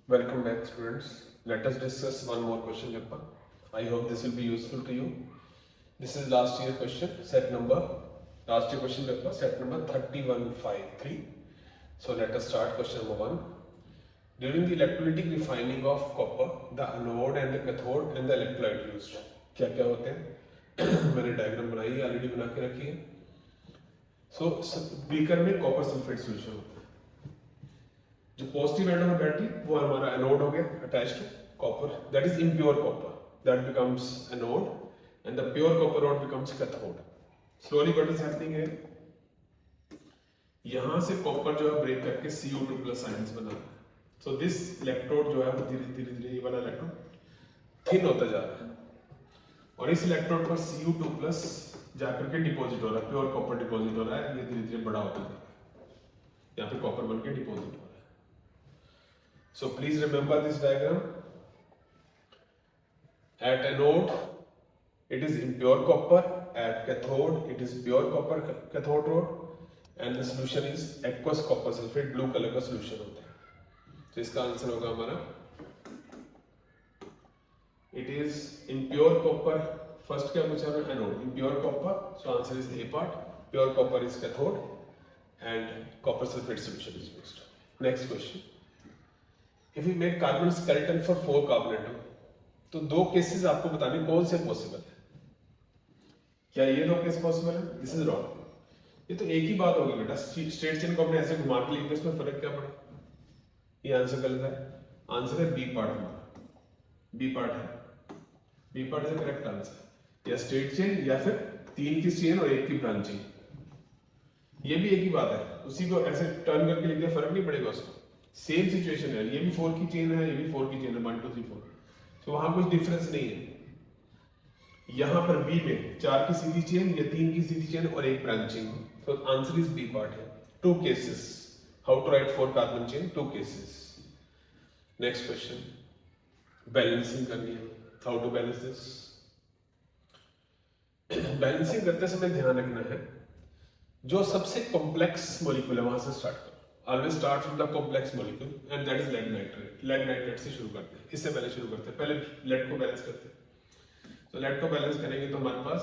Welcome back, students. Let us discuss one more question paper. I hope this will be useful to you. This is last year question, last year question paper, set number 3153. So let us start question number 1. During the electrolytic refining of copper, the anode and the cathode and the electrolyte used. क्या क्या होते हैं मैंने diagram बनाई already बना के रखी है. सो बीकर में कॉपर सल्फेट सोल्यूशन होता है. जो पॉजिटिव एंड ऑफ बैटरी वो हमारा एनोड हो गया attach to copper, that is impure copper, that becomes anode and the pure copper rod becomes cathode. Slowly what is happening है, यहां से कॉपर जो है ब्रेक करके Cu2 प्लस आयंस बना रहा है. सो दिस इलेक्ट्रोड जो है वो धीरे धीरे धीरे ये वाला इलेक्ट्रोड थिन होता जा रहा है और इस इलेक्ट्रोड पर Cu2 प्लस जाकर के डिपॉजिट हो रहा है, प्योर कॉपर डिपॉजिट हो रहा है. ये धीरे धीरे बड़ा होता जा रहा है, यहाँ पे कॉपर बन के डिपॉजिट हो रहा है. So please remember this diagram. At anode, it is impure copper. At cathode, it is pure copper cathode rod. And the solution is aqueous copper sulfate, blue color का solution होता है. तो इसका आंसर होगा हमारा. It is impure copper. First क्या पूछा है? Anode. Impure copper. So answer is A part. Pure copper is cathode, and copper sulfate solution is used. Next question. If we make carbon skeleton for 4 carbon atom, तो दो cases आपको बताने कौन से possible है. क्या ये दो केस पॉसिबल है? This is wrong. ये तो एक ही बात होगी बेटा. स्ट्रेट चेन को अपने ऐसे घुमा के लिखते इसमें फर्क क्या पड़ा? ये आंसर गलत है. आंसर है बी पार्ट में. बी पार्ट है. B part is correct answer. या स्ट्रेट चेन या फिर 3 की चेन और 1 की ब्रांचिंग. ये भी एक ही बात है. उसी को ऐसे टर्न करके लिख दिया, फर्क नहीं पड़ेगा उसको. सेम सिचुएशन है. ये भी 4 की चेन है, ये भी 4 की चेन है, 1 2 3 4. तो वहां कुछ डिफरेंस नहीं है. यहां पर बी में 4 की सीधी चेन या 3 की सीधी चेन और 1 ब्रांचिंग. तो आंसर इज बी पार्ट है. 2 cases. How to write 4 carbon chain? 2 cases. Next question. Balancing करनी है. How to balance this? Balancing करते समय ध्यान रखना है जो सबसे कॉम्प्लेक्स मॉलिक्यूल है वहां से स्टार्ट करो. Always start from the complex molecule and that is lead nitrate. lead nitrate से शुरू करते हैं. इससे पहले शुरू करते हैं. पहले lead को बैलेंस करते हैं. तो lead को बैलेंस करेंगे तो हमारे पास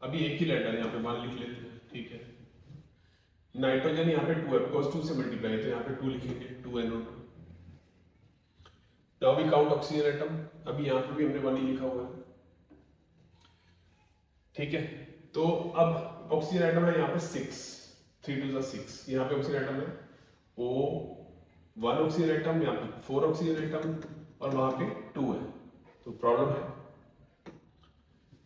अभी एक ही lead है, यहाँ पे 1 लिख लेते हैं. ठीक है. नाइट्रोजन यहाँ पे 2 है, बिकॉज 2 से मल्टीप्लाई है तो यहाँ पे 2 लिखेंगे. 2NO2. Now we count oxygen atom. अभी यहाँ पे भी हमने 1 ही लिखा हुआ है. ठीक है. तो अब ऑक्सीजन एटम है यहाँ पे 6. 3 2 6. यहाँ पे ऑक्सीजन एटम है O1 ऑक्सीजन एटम, यहाँ पे 4 ऑक्सीजन एटम और वहां पे 2 है. तो प्रॉब्लम है.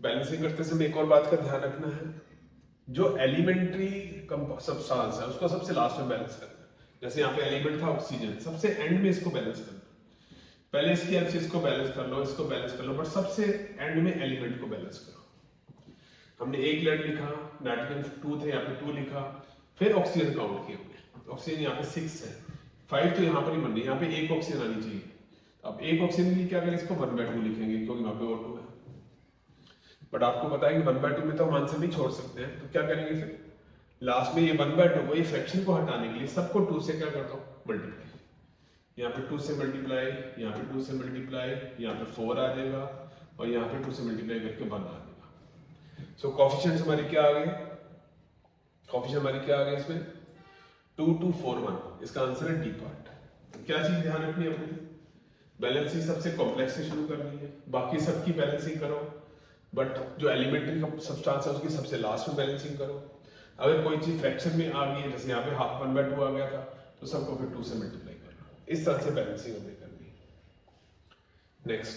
बैलेंसिंग करते समय एक और बात का ध्यान रखना है, जो एलिमेंट्री सब्सटेंस है उसको सबसे लास्ट में बैलेंस करना है. जैसे यहाँ पे एलिमेंट था ऑक्सीजन, सबसे एंड में इसको बैलेंस करना. पहले इसकी हेल्प से इसको बैलेंस कर लो, इसको बैलेंस कर लो, बट सबसे एंड में एलिमेंट को बैलेंस करो. हमने एक लेड लिखा, नाइट्रोजन 2 थे, यहाँ पे 2 लिखा, फिर ऑक्सीजन काउंट किया हमने. ऑक्सीजन यहाँ पे 6 है, 5 तो यहाँ पर ही बन रही है. यहाँ पे एक ऑक्सीजन आनी चाहिए. अब एक ऑक्सीजन के लिए क्या करें, इसको 1/2 लिखेंगे क्योंकि वहाँ पे O2 है. बट आपको पता है कि 1/2 में तो हम आंसर नहीं छोड़ सकते हैं. तो क्या करेंगे फिर लास्ट में ये 1/2 को, ये फ्रैक्शन को हटाने के लिए सबको 2 से क्या करता हूँ, मल्टीप्लाई. यहाँ पे 2 से मल्टीप्लाई, यहाँ पे 2 से मल्टीप्लाई, यहाँ पे 4 आ जाएगा और यहाँ पे 2 से मल्टीप्लाई करके 1 आ जाएगा. सो कोएफिशिएंट्स हमारे क्या आ गए? कोएफिशिएंट हमारे क्या आ गए इसमें? 2 2 4 1. इसका आंसर है डी पार्ट. क्या चीज ध्यान रखनी है अपनी? बैलेंसिंग सबसे कॉम्प्लेक्स से शुरू करनी है, बाकी सबकी बैलेंसिंग करो, बट जो एलिमेंट्री सब्सटेंस है उसकी सबसे लास्ट में बैलेंसिंग करो. अगर कोई चीज फ्रैक्शन में आ गई है, जैसे यहाँ पे 1/2 आ गया था, तो सबको फिर 2 से मल्टीप्लाई करना. इस तरह से बैलेंसिंग हमें करनी है. Next.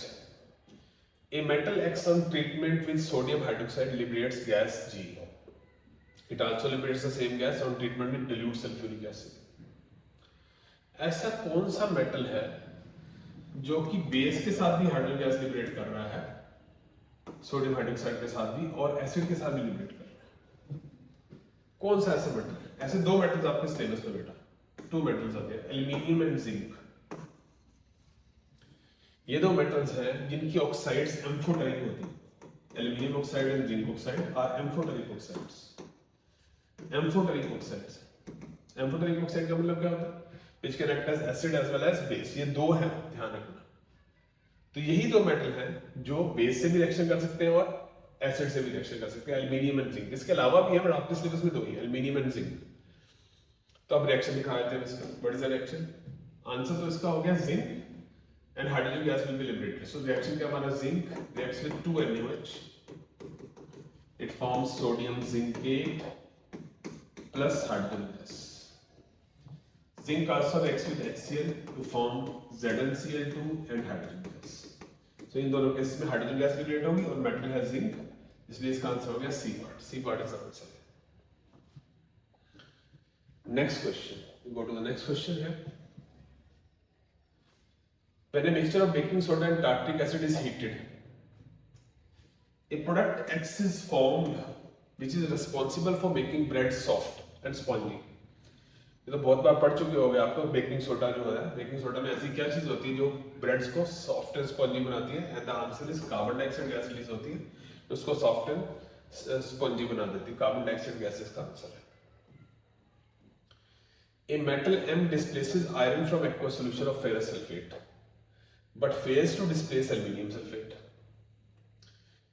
A metal x on treatment with sodium hydroxide liberates gas G. It also liberates the same gas on treatment with dilute sulfuric acid. ऐसा कौन सा मेटल है जो कि बेस के साथ भी हाइड्रोजन गैस लिबरेट कर रहा है, सोडियम हाइड्रोक्साइड के साथ भी, और एसिड के साथ भी लिबरेट कर रहा है? कौन सा ऐसा मेटल है? ऐसे 2 मेटल्स आपके सिलेबस में बेटा, 2 मेटल्स आते हैं, एल्यूमिनियम एंड जिंक. ये 2 मेटल्स हैं जिनकी ऑक्साइड्स एम्फोटेरिक होती है. Aluminium oxide and zinc oxide are amphoteric oxides. Amphoteric oxides. Amphoteric oxide का मतलब क्या होता है? which can act as acid as well as base। ये दो है, ध्यान रखना। तो यही दो मेटल हैं जो बेस से भी रिएक्शन कर सकते हैं और एसिड से भी रिएक्शन कर सकते हैं, एल्यूमिनियम एंड जिंक। इसके अलावा भी है बट आपके सिलेबस में दो ही, एल्यूमिनियम एंड जिंक। तो अब रिएक्शन दिखा देते हैं इसका। What is the reaction? Answer तो इसका हो गया zinc and hydrogen gas will be liberated. So reaction क्या हमारा? Zinc reacts with 2 NaOH, it forms sodium zincate plus hydrogen gas. Zinc also reacts with HCl to form ZnCl2 and hydrogen gas. So इन दोनों cases में hydrogen gas liberate होगी और metal है zinc, इसलिए इसका answer हो गया C part. C part is answer. Next question, we go to the next question here. When a mixture of baking soda and tartaric acid is heated, a product X is formed which is responsible for making bread soft and spongy. ये तो बहुत बार पढ़ चुके होंगे आपको। Baking soda जो है, baking soda में ऐसी क्या चीज होती है जो ब्रेड्स को सॉफ्ट एंड स्पॉन्जी बनाती है? And the answer is carbon dioxide gas release होती है तो उसको सॉफ्ट एंड स्पॉन्जी बना देती है। कार्बन डाइऑक्साइड गैस इसका आंसर है। A metal M displaces iron from aqueous solution of ferrous sulfate but fails to displace aluminium sulfate.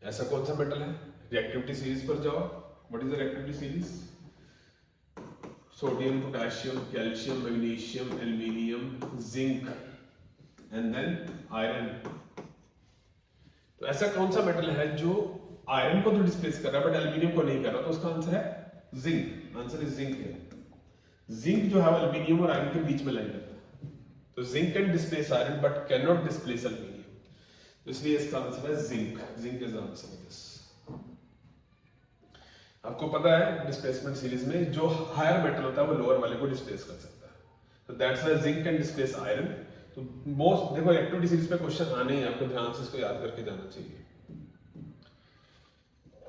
ऐसा कौन सा मेटल है? रिएक्टिविटी सीरीज पर जाओ। What is the reactivity series? Sodium, potassium, calcium, magnesium, aluminium, zinc and then iron. तो ऐसा कौन सा मेटल है जो आयरन को तो डिस्प्लेस कर रहा है बट एल्यूमिनियम को नहीं कर रहा? तो उसका आंसर है जिंक। आंसर इज जिंक है। जिंक जो है एल्यूमिनियम और आयरन के बीच में लाइन करता है, तो zinc can displace iron but can not displace aluminium, तो इसलिए इसका आंसर है zinc. Zinc is answer this. आपको पता है डिस्प्लेसमेंट सीरीज में जो हायर मेटल होता है वो लोअर वाले को डिस्प्लेस कर सकता है, तो that's why zinc can displace iron. तो मोस्ट देखो एक्टिविटी सीरीज पे क्वेश्चन आने ही, आपको ध्यान से इसको याद करके जाना चाहिए।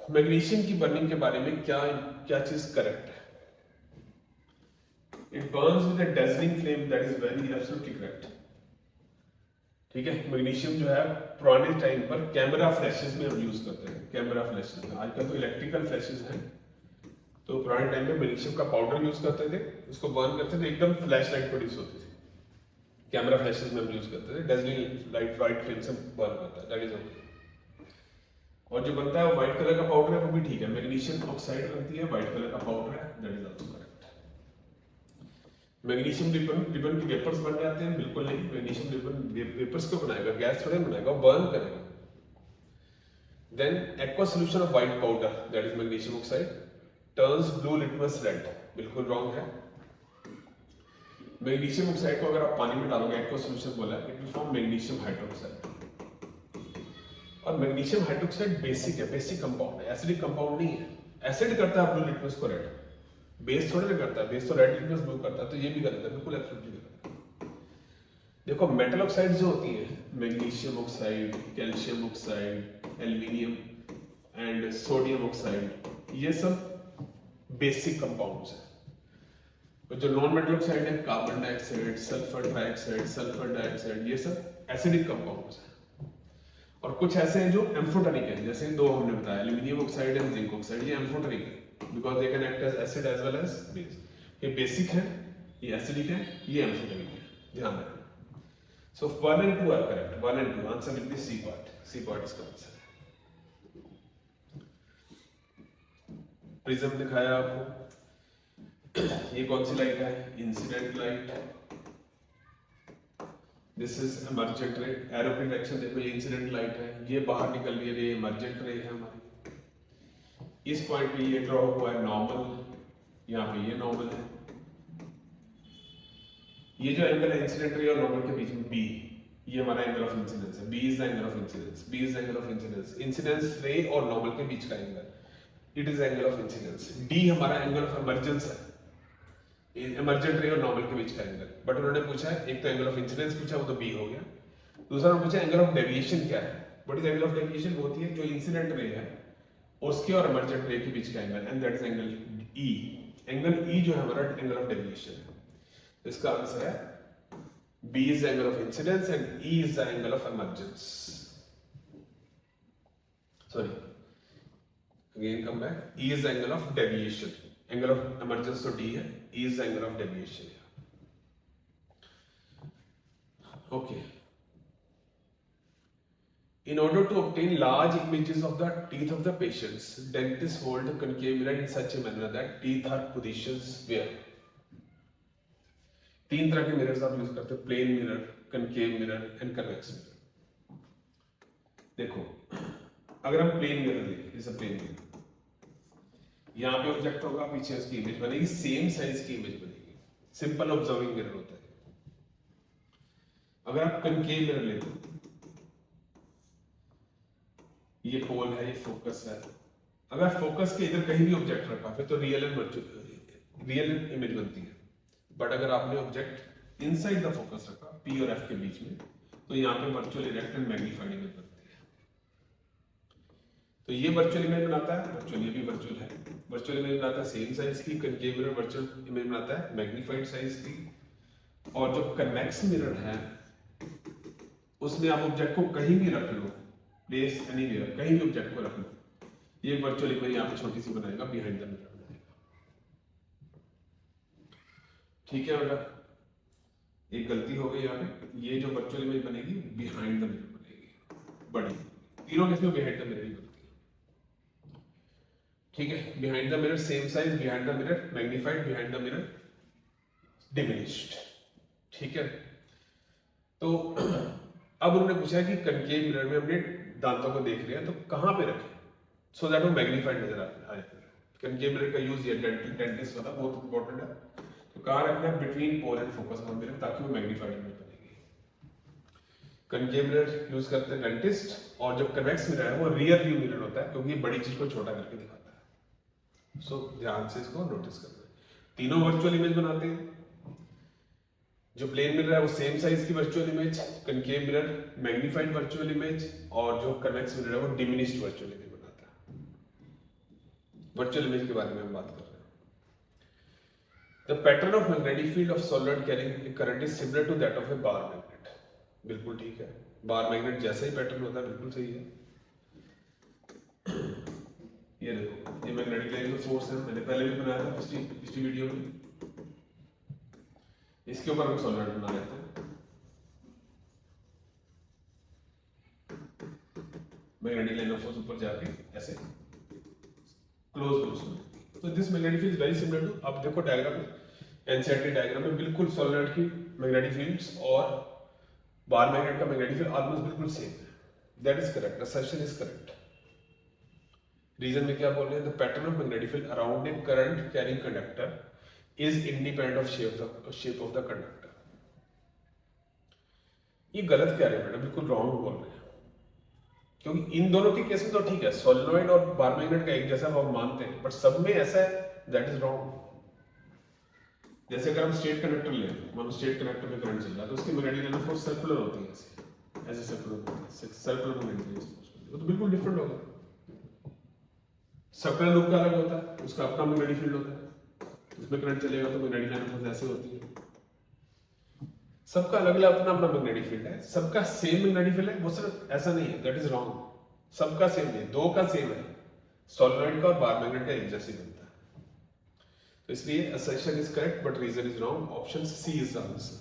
मैग्नीशियम की बर्निंग के बारे में क्या क्या चीज करेक्ट है? It burns with a dazzling flame, that is very absolutely correct. ठीक है, मैग्नीशियम जो है पुराने टाइम पर कैमरा फ्लैशेस में हम यूज करते हैं। कैमरा फ्लैशेस में, आजकल तो इलेक्ट्रिकल फ्लैशेस हैं, तो पुराने टाइम में मैग्नीशियम का पाउडर यूज करते थे, उसको बर्न करते थे, एकदम फ्लैश लाइट प्रोड्यूस होती थी। कैमरा फ्लैशेस में हम यूज करते थे, डेज़लिंग लाइट वाइट फ्लेम से बर्न करता है, दैट इज ओके। और जो बनता है व्हाइट कलर का पाउडर है वो भी ठीक है, मैग्नीशियम ऑक्साइड बनती है, व्हाइट कलर का पाउडर है, that is also correct. Magnesium ribbon के वेपर्स बन जाते हैं? बिल्कुल नहीं, मैग्नीशियम रिबन वेपर्स को बनाएगा, गैस थोड़े बनाएगा, बर्न करेगा। Then aqua solution of white powder, that is magnesium oxide, turns blue litmus red, बिल्कुल रॉन्ग है। मैग्नीशियम ऑक्साइड को अगर आप पानी में डालोगे, एक्वा सॉल्यूशन बोला, it will form magnesium hydroxide. और मैग्नीशियम हाइड्रोक्साइड बेसिक है, बेसिक कंपाउंड है, एसिडिक कंपाउंड नहीं है। एसिड करता है ब्लू लिटमस को रेड, बेस थोड़े ना करता है, बेस तो रेड लिटमस ब्लू करता है, तो ये भी गलत है, बिल्कुल एब्सोल्युटली गलत है। देखो मेटल ऑक्साइड जो होती है, magnesium oxide, calcium oxide, aluminium and sodium oxide, ये सब बेसिक कंपाउंड्स हैं। और जो नॉन मेटल ऑक्साइड है, carbon dioxide, sulphur dioxide, sulphur dioxide, ये सब एसिडिक कंपाउंड्स हैं। और कुछ ऐसे हैं जो एम्फोटेरिक है, जैसे दो हमने बताया, aluminium oxide and zinc oxide, ये एम्फोटेरिक है because they can act as acid as well as base. ये बेसिक है, ये एसिडिक है, ये एम्फोटेरिक है, ध्यान रखना। So 1 and 2 are correct, 1 and 2 answer will be C part. C part इसका आंसर है। प्रिज्म दिखाया आपको, ये कौन सी लाइट है? Incident light. This is emergent ray, arrow की डायरेक्शन देखो, ये इंसिडेंट लाइट है, ये बाहर निकल रही है, ये एमर्जेंट रे है हमारी। इस पॉइंट पे ये ड्रॉ हुआ है नॉर्मल, यहाँ पे ये नॉर्मल है। ये जो एंगल है इंसिडेंट रे और नॉर्मल के बीच में बी, ये हमारा एंगल ऑफ इंसिडेंस है। B is the angle of incidence, B is the angle of incidence. Incidence ray और नॉर्मल के बीच का angle, it is angle of incidence. D हमारा एंगल ऑफ इमर्जेंस है, इमर्जेंट रे और नॉर्मल के बीच का एंगल। बट उन्होंने पूछा है, एक तो एंगल ऑफ इंसिडेंस पूछा, वो तो बी हो गया। दूसरा उन्होंने पूछा एंगल ऑफ डेविएशन क्या है। What is angle of deviation? वो होती है जो इंसिडेंट रे है उसके और इमर्जेंट रे के बीच का angle, and that is angle E. Angle E जो है हमारा एंगल ऑफ डेविएशन है। तो इसका आंसर है B is the angle of incidence and E is the angle of emergence. Sorry. Again come back. E is the angle of deviation. Angle of emergence तो D है. E is the angle of deviation. Okay. In order to obtain large images of the teeth of the patients, dentists hold the concave mirror in such a manner that teeth are positions where. 3 तरह के mirrors आप use करते हो, plane mirror, concave mirror and convex mirror. देखो, अगर हम plane mirror लें, जैसे प्लेन मिरर, यहाँ पे ऑब्जेक्ट होगा, पीछे उसकी इमेज बनेगी, सेम साइज की इमेज बनेगी, सिंपल ऑब्जर्विंग मिरर होता है। अगर आप कनकेव मिरर लेते हो, ये पोल है, ये फोकस है, अगर फोकस के इधर कहीं भी ऑब्जेक्ट रखा फिर तो रियल इमेज बनती है। बट अगर आपने ऑब्जेक्ट इनसाइड द फोकस रखा, पी और एफ के बीच में, तो यहाँ पे virtual erect and magnified image बनती है। तो ये वर्चुअल इमेज बनाता है, वर्चुअल, ये भी वर्चुअल है, वर्चुअल इमेज बनाता है सेम साइज की, कनकेव मिरर वर्चुअल इमेज बनाता है मैग्नीफाइड साइज की, और जो कन्वेक्स मिरर है उसमें आप ऑब्जेक्ट को कहीं भी रख लो, प्लेस एनीवेयर, कहीं भी ऑब्जेक्ट को रख लो, ये वर्चुअल इमेज यहाँ पे छोटी सी बनाएगा, बिहाइंड द मिरर बनाएगा। ठीक है बेटा, एक गलती हो गई यहाँ पे, ये जो वर्चुअल इमेज बनेगी बिहाइंड द मिरर बनेगी, बड़ी, तीनों किसमें बिहाइंड द मिरर ही बनती है। ठीक है, behind the mirror same size, behind the mirror magnified, behind the mirror diminished. ठीक है, तो अब उन्होंने पूछा कि कनकेव मिरर में हमने दांतों को देख रहे हैं तो कहां पे रखें सो दैट वो मैग्नीफाइड नजर आए। कनकेव मिरर का यूज ये डेंटिस्ट वाला बहुत इंपॉर्टेंट है। तो कहां रखना है, between pole and focus of mirror, ताकि वो मैग्नीफाइड इमेज बनेगी। कनकेव मिरर यूज करते हैं डेंटिस्ट, और जो कन्वेक्स मिरर है वो रियर व्यू मिरर होता है, क्योंकि ये बड़ी चीज को छोटा करके दिखाता है। सो ध्यान से इसको नोटिस करना है। तीनों वर्चुअल इमेज बनाते हैं, जो प्लेन मिरर है वो सेम साइज की virtual image, concave mirror magnified virtual image, और जो कन्वेक्स मिरर है वो डिमिनिश्ड वर्चुअल इमेज बनाता है। वर्चुअल इमेज के बारे में हम बात कर रहे हैं। The pattern of magnetic field of solid carrying current is similar to that of a bar magnet. बिल्कुल ठीक है, बार मैग्नेट जैसा ही पैटर्न होता है, बिल्कुल सही है। ये देखो, ये मैग्नेटिक लाइन का फोर्स है, मैंने पहले भी बनाया था पिछली वीडियो में, इसके ऊपर हम सॉलिड बना लेते हैं। मैग्नेटिक लाइन ऑफ फोर्स ऊपर जाके ऐसे क्लोज में, तो this magnetic field is very similar to, आप देखो डायग्राम में, एनसीईआरटी डायग्राम में बिल्कुल सॉलिड की मैग्नेटिक फील्ड्स और बार मैग्नेट का मैग्नेटिक फील्ड ऑलमोस्ट बिल्कुल सेम है। That is correct, assertion is correct. Reason में क्या बोल रहे हैं, the pattern of magnetic field around a current carrying conductor is independent of shape of the conductor. ये गलत कह रहे हैं बेटा, बिल्कुल रॉन्ग बोल रहे हैं, क्योंकि इन दोनों के केस में तो ठीक है, सोलेनॉइड और बार मैग्नेट का एक जैसा हम मानते हैं, बट सब में ऐसा है, दैट इज रॉन्ग। जैसे अगर हम स्ट्रेट कंडक्टर ले, मान स्ट्रेट कंडक्टर में करंट चल रहा है, तो उसकी magnetic line of force circular होती है, ऐसे सर्कुलर मैग्नेटिक फोर्स, वो तो बिल्कुल डिफरेंट होगा। सर्कुलर लूप का अलग होता है, उसका अपना मैग्नेटिक फील्ड होता है, उसमें करंट चलेगा तो मैग्नेटिक लाइन ऑफ फोर्स ऐसे होती है। सबका अलग अलग अपना अपना मैग्नेटिक फील्ड है, सबका सेम मैग्नेटिक फील्ड है, वो सिर्फ ऐसा नहीं है, दैट इज रॉन्ग। सबका सेम नहीं, दो का सेम है, सोलेनॉइड का और बार मैग्नेट का एक जैसे बनता है। तो इसलिए assertion is correct but reason is wrong, option C is the answer.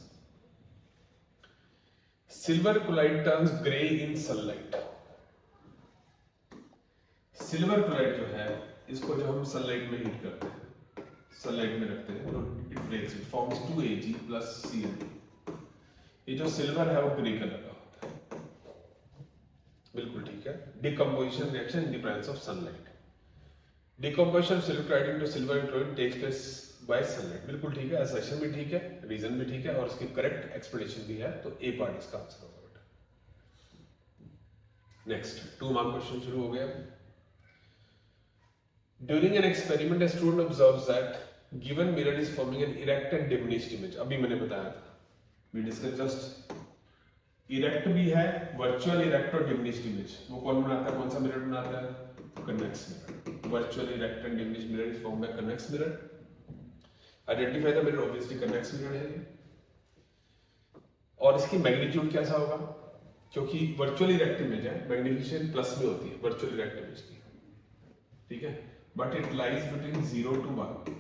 Silver chloride turns grey in sunlight. Silver chloride जो है, इसको जब हम सनलाइट में हीट करते हैं, सनलाइट में रखते हैं, तो it breaks, it forms 2Ag plus Cl। ये जो सिल्वर है वो ग्रे कलर का होता है, बिल्कुल ठीक है। Decomposition reaction in the presence of sunlight, decomposition of silver chloride into silver chloride takes place by sunlight, बिल्कुल ठीक है। असर्शन भी ठीक है, रीजन भी ठीक है, और इसकी करेक्ट एक्सप्लेनेशन भी है, तो ए पार्ट इसका आंसर होगा बेटा। नेक्स्ट 2 मार्क क्वेश्चन शुरू हो गया। During an experiment a student observes that given mirror is forming an erect and diminished image. अभी मैंने बताया था, we discussed जस्ट इरेक्ट भी है, वर्चुअल इरेक्ट और डिमिनिश्ड इमेज। वो कौन बनाता है, कौन सा मिरर बनाता है, convex mirror. Virtual erect and diminished mirror is formed by convex mirror. Identify the mirror, obviously convex mirror है। और इसकी मैग्नीट्यूड कैसा होगा, क्योंकि वर्चुअल इरेक्ट इमेज है, मैग्निफिकेशन प्लस में होती है वर्चुअल इरेक्ट इमेज की, ठीक है। But it lies between 0 to 1,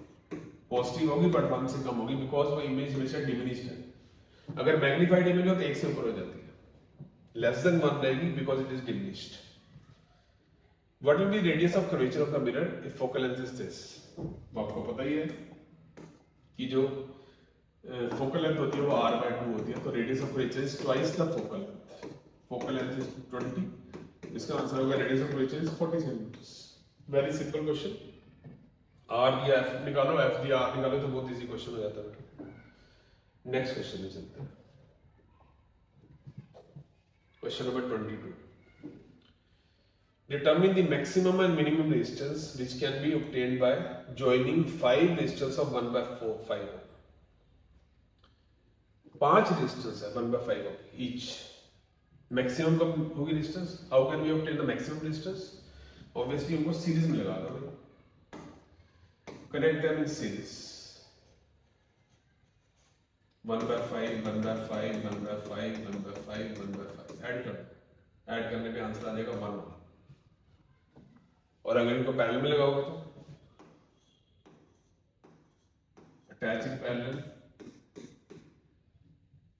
positive होगी बट 1 से कम होगी, बिकॉज वो इमेज हमेशा डिमिनिश्ड है। अगर मैग्नीफाइड एमएल हो तो 1 से ऊपर हो जाती है, लेस देन 1 रहेगी because it is diminished. What will be radius of curvature of the mirror if focal length is this? आपको पता ही है कि जो फोकल लेंथ होती है वो r/2 होती है, तो radius of curvature is twice the focal length. Focal length is 20, इसका आंसर होगा radius of curvature is 40 centimetre. Very simple question. r दिया f निकालो, f दिया r निकालो, तो बहुत इजी क्वेश्चन हो जाता है। नेक्स्ट क्वेश्चन में चलते हैं, question number 22। Determine the maximum and minimum resistance which can be obtained by joining 5 resistors of 1/5 ohm. 5 resistors है 1/5 ohm each. Maximum कब होगी resistance? How can we obtain the maximum resistance? Obviously उनको series में लगा दो, connect them in series. 1/5, 1/5, 1/5, 1/5, 1/5 add कर, add करने पे आंसर आ जाएगा 1 ohm। और अगर इनको पैरेलल में लगाओगे तो अटैच इन पैरेलल,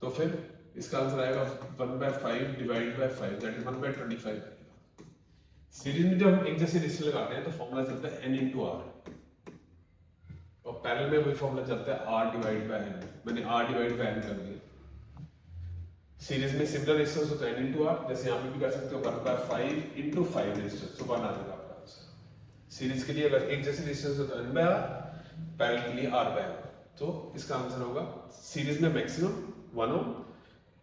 तो फिर इसका आंसर आएगा 1/5 divide by 5 that is 1/25। Series में जब हम एक जैसे रेशियो लगाते हैं तो फॉर्मूला चलता है n into r, और पैरेलल में वही फॉर्मूला चलता है r डिवाइड बाय n। मैंने r डिवाइड बाय n कर दिया। सीरीज में सिमिलर रेशियोस होता है n into r, जैसे यहां पे भी कर सकते हो 1/5 into 5 रेशियोस, तो 1 आ जाएगा। सीरीज के लिए अगर एक जैसे रेजिस्टेंस हो तो n by r, पैरेलल के लिए r by r, तो इसका आंसर होगा सीरीज में मैक्सिमम 1 ohm,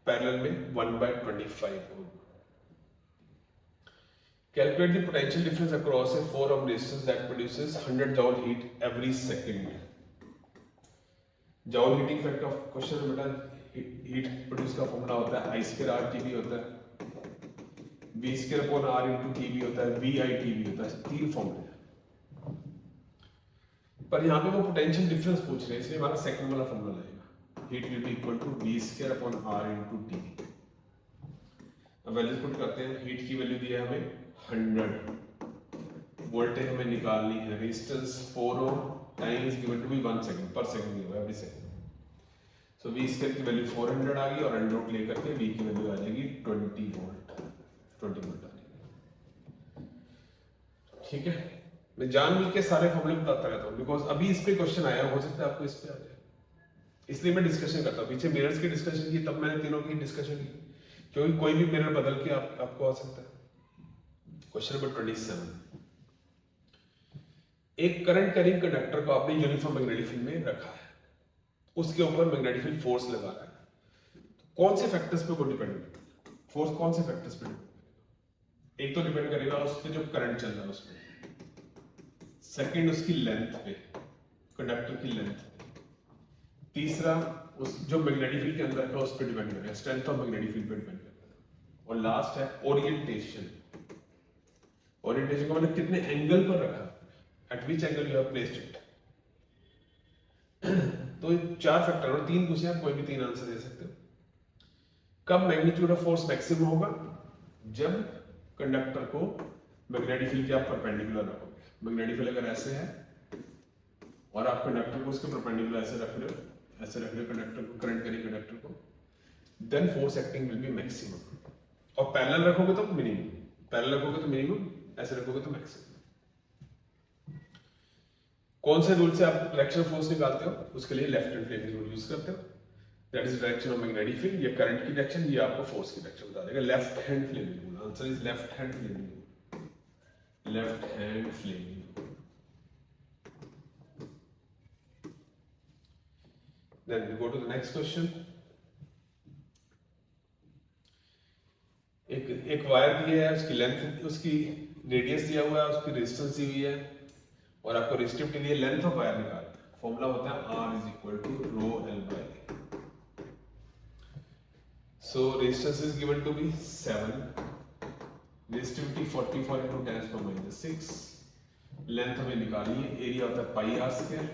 पैरेलल में 1/25 ohm। Calculate the potential difference across A 4 ohm resistance that produces 100 जॉल heat every second. जॉल heating factor of question है बेटा, हीट प्रोड्यूस का फॉर्मूला होता है I²R/TB होता है, V²/R into TB होता है, VI/TB होता है, 3 फॉर्मूले। पर यहाँ पे वो पोटेंशियल डिफरेंस पूछ रहे हैं, इसलिए हमारा सेकंड वाला फॉर्मूला लगेगा, heat will be equal to V²/R into TB। अब वैल्यूज पुट करते हैं। हीट की वैल्यू दी है हमें 100, वोल्टेज हमें निकालनी है, resistance 4 ohm, time is given to be 1 second, पर सेकंड नहीं होगा, एवरी सेकंड। सो V² की वैल्यू 400 आ गई और अंडर रूट लेकर के V की वैल्यू आ जाएगी 20 वोल्ट आ जाएगी। ठीक है, मैं जानबूझ के सारे फॉर्मूले बताता रहता हूँ बिकॉज अभी इस पे क्वेश्चन आया, हो सकता है आपको इस पे आ जाए, इसलिए मैं डिस्कशन करता हूँ। पीछे मिरर्स की डिस्कशन की, तब मैंने तीनों की डिस्कशन की, क्योंकि कोई भी मिरर बदल के आपको आ सकता है। Question number 27। एक करंट कैरिंग कंडक्टर को आपने यूनिफॉर्म मैग्नेटिक फील्ड में रखा है, उसके ऊपर मैग्नेटिक फील्ड फोर्स लगा रहा है, कौन से फैक्टर्स पे वो डिपेंड करेगा? फोर्स कौन से फैक्टर्स पे डिपेंड करेगा? एक तो डिपेंड करेगा उस पे जो करंट चल रहा है उसमें, सेकंड उसकी लेंथ पे, कंडक्टर की लेंथ पे, तीसरा उस जो मैग्नेटिक फील्ड के अंदर है उस पे डिपेंड करेगा, स्ट्रेंथ ऑफ मैग्नेटिक फील्ड पे डिपेंड करेगा, और लास्ट है ओरिएंटेशन। ओरिएंटेशन का मतलब कितने एंगल पर रखा, eight which angle you have placed it. तो 4 फैक्टर और 3 पूछे, आप कोई भी 3 आंसर दे सकते हो। कब मैग्नीट्यूड ऑफ फोर्स मैक्सिमम होगा? जब कंडक्टर को मैग्नेटिक फील्ड के आप परपेंडिकुलर रखोगे। मैग्नेटिक फील्ड अगर ऐसे है और आप कंडक्टर को उसके परपेंडिकुलर ऐसे रख रहे हो कंडक्टर को, करंट कैरिंग कंडक्टर को, then force acting will be maximum. और पैरेलल रखोगे तो मिनिमम, पैरेलल रखोगे तो मिनिमम, ऐसे रखोगे तो मैक्सिमम। कौन से रूल से आप डायरेक्शन ऑफ फोर्स निकालते हो? उसके लिए left hand Fleming rule use करते हो, that is direction of magnetic field. ये करंट की डायरेक्शन, ये आपको फोर्स की डायरेक्शन बता देगा। Left hand Fleming rule, answer is left hand Fleming rule, left hand Fleming. Then we go to the next question. एक वायर दी है, उसकी लेंथ, उसकी रेडियस दिया हुआ है, उसकी रेजिस्टेंस दी हुई है, और आपको रेजिस्टिव के लिए लेंथ ऑफ वायर निकालना है। फॉर्मूला होता है R is equal to rho L by A. So resistance is given to be 7, resistivity 44 into 10⁻⁻6, length हमें निकालनी है, एरिया होता है पाई r स्क्वायर,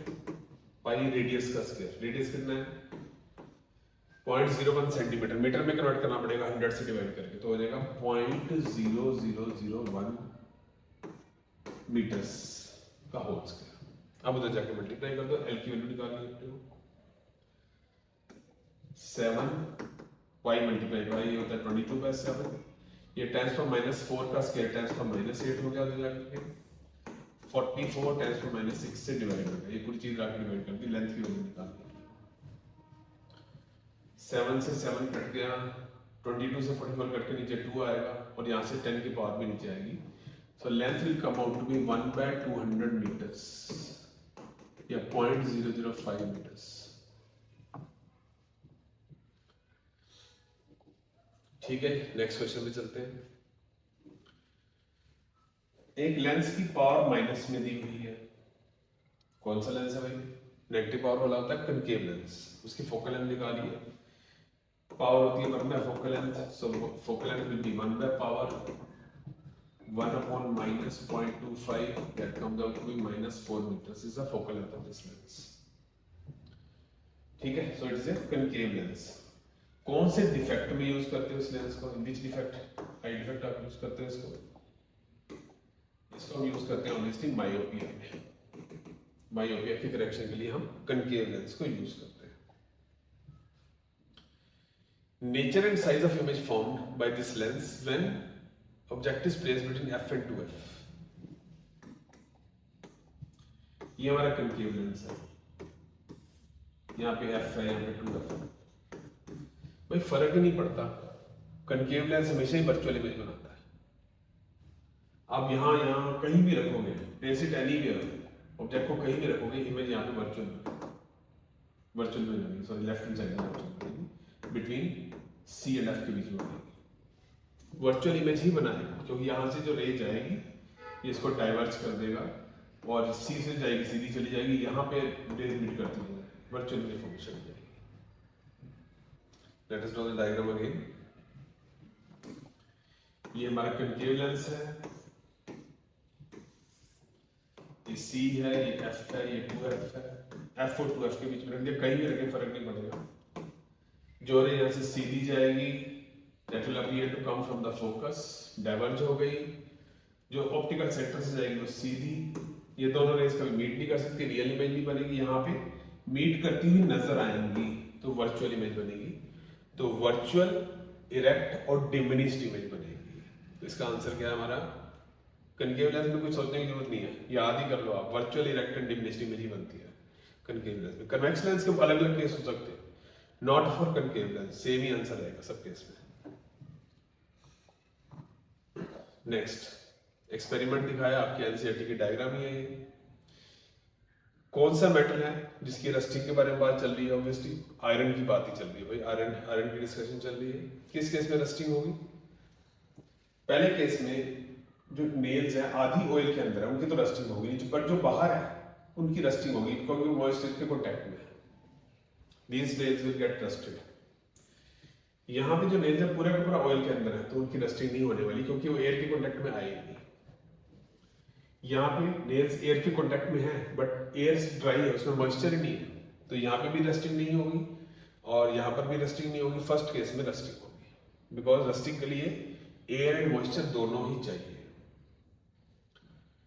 पाई रेडियस का स्क्वायर, रेडियस कितना है 0.01 सेंटीमीटर, मीटर में कन्वर्ट करना पड़ेगा 100 से डिवाइड करके, तो हो जाएगा 0.0001 मीटर्स का होल स्क्वायर। अब उधर जाके मल्टीप्लाई कर दो, एल की वैल्यू निकालनी है, 7 y मल्टीप्लाई बाई ये होता है 22/7, ये 10⁻⁴ का स्क्वायर 10⁻8 हो गया जाके 44 10⁻6 से डिवाइड हो गया, ये पूरी चीज आके डिवाइड कर दी, लेंथ की वैल्यू निकाल दी। 7 से 7 कट गया, 22 से 44 कट के नीचे 2 आएगा और यहाँ से 10 की पावर भी नीचे आएगी। So length will come out to be 1/200 metres या 0.005 मीटर्स। ठीक है, नेक्स्ट क्वेश्चन पे चलते हैं। एक लेंस की पावर माइनस में दी हुई है, कौन सा लेंस है भाई? नेगेटिव पावर वाला होता है कनकेव लेंस, उसकी फोकल लेंथ निकाली है, पावर होती है 1/फोकल length, so focal length will be 1/पावर 1/- 0.25 that comes out to be -4 meters is the focal length of this lens। ठीक है, so it is a concave lens. कौन से डिफेक्ट में यूज करते हो इस लेंस को? विच डिफेक्ट? आई डिफेक्ट आप यूज करते हो इसको हम यूज करते हैं ऑब्वियसली मायोपिया में। मायोपिया की करेक्शन के लिए हम कनकेव लेंस को यूज करते हैं। Nature and size of image formed by this lens when object is placed between f and 2f। ये हमारा कनकेव लेंस है, यहाँ पे f है, यहाँ पे 2f है। भाई फर्क ही नहीं पड़ता, कनकेव लेंस हमेशा ही वर्चुअल इमेज बनाता है। आप यहाँ कहीं भी रखोगे, प्लेस इट एनीवेयर, ऑब्जेक्ट को कहीं भी रखोगे, इमेज यहाँ पे वर्चुअल में बनेगी, सॉरी लेफ्ट हैंड साइड में वर्चुअल बनेगी, बिटवीन C एंड F के बीच में बनेगी। वर्चुअल इमेज ही बनाएगा, क्योंकि यहाँ से जो रे जाएगी ये इसको डाइवर्ज कर देगा और C से जाएगी सीधी चली जाएगी, यहाँ पे रेज मीट करती है, वर्चुअल इमेज फॉर्मेशन हो जाएगी। Let us draw the diagram again. ये हमारा कनकेव लेंस है, ये C है, ये F है, ये 2F है। F और 2F के बीच में रख दिया, कहीं भी रखें फर्क नहीं पड़ेगा। जो रे यहाँ से सीधी जाएगी that will appear to come from the focus, diverge हो गई, जो ऑप्टिकल सेंटर से जाएगी वो सीधी, ये दोनों रेज कभी मीट नहीं कर सकती, रियल इमेज नहीं बनेगी, यहाँ पे मीट करती हुई नजर आएंगी तो वर्चुअल इमेज बनेगी। तो वर्चुअल, इरेक्ट और डिमिनिश्ड इमेज बनेगी। तो इसका आंसर क्या है हमारा? कनकेव लेंस में कुछ सोचने की जरूरत नहीं है, याद ही कर लो आप, virtual, erect and diminished image ही बनती है कनकेव लेंस में। कन्वेक्स लेंस के अलग अलग केस हो सकते हैं, not for concave lens, same ही आंसर रहेगा सब केस में। नेक्स्ट एक्सपेरिमेंट दिखाया, आपकी एनसीईआरटी की डायग्राम ही है। कौन सा मेटल है जिसकी रस्टिंग के बारे में बात चल रही है? ऑब्वियसली आयरन की बात ही चल रही है भाई, आयरन की डिस्कशन चल रही है। किस केस में रस्टिंग होगी? पहले केस में जो नेल्स है आधी ऑयल के अंदर है, उनकी तो रस्टिंग होगी, बट जो बाहर है उनकी रस्टिंग होगी, क्योंकि वो मॉइस्चर के कॉन्टैक्ट में है। These nails will get rusted। यहाँ पे जो नेल्स है पूरा का पूरा ऑयल के अंदर है, तो उनकी रस्टिंग नहीं होने वाली, क्योंकि वो एयर के कांटेक्ट में आएगी। यहाँ पे नेल्स एयर के कांटेक्ट में है, बट एयर ड्राई है, उसमें मॉइस्चर ही नहीं है, तो यहाँ पे भी रस्टिंग नहीं होगी और यहाँ पर भी रस्टिंग नहीं होगी। फर्स्ट केस में रस्टिंग होगी, बिकॉज रस्टिंग के लिए एयर एंड मॉइस्चर दोनों ही चाहिए।